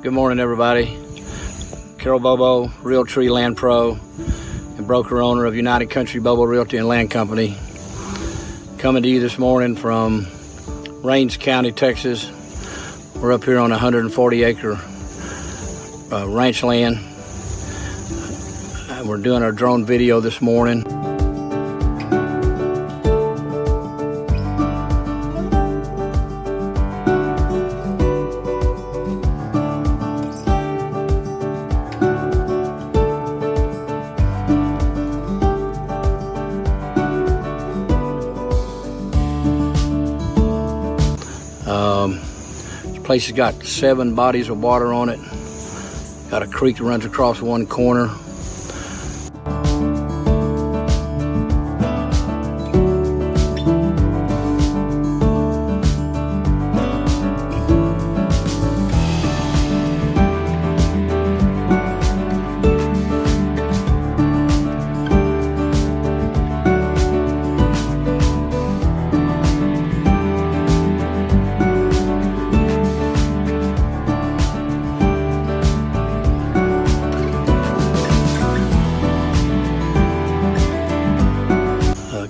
Good morning, everybody. Carol Bobo, Realtree Land Pro and broker owner of United Country Bobo Realty and Land Company. Coming to you this morning from Rains County, Texas. We're up here on 140-acre ranch land. We're doing our drone video this morning. This place has got 7 bodies of water on it. Got a creek that runs across one corner.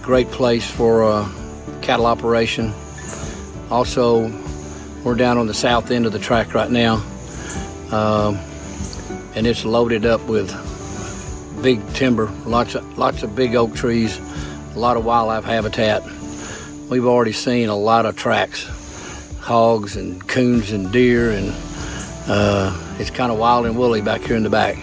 Great place for a cattle operation. Also, we're down on the south end of the tract right now, and it's loaded up with big timber, lots of big oak trees, a lot of wildlife habitat. We've already seen a lot of tracks, hogs and coons and deer, and it's kind of wild and woolly back here in the back.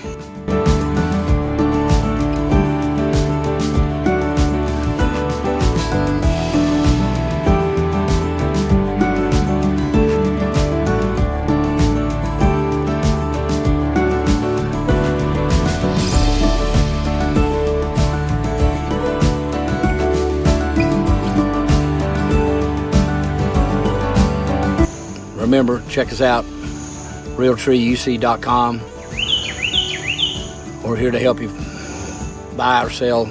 Remember, check us out, realtreeuc.com. We're here to help you buy or sell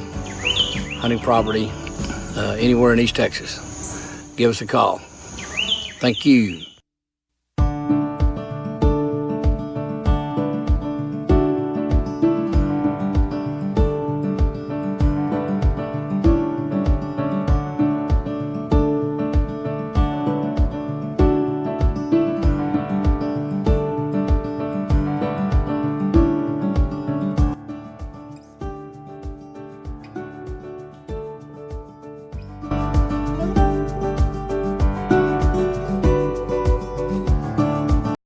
hunting property anywhere in East Texas. Give us a call. Thank you.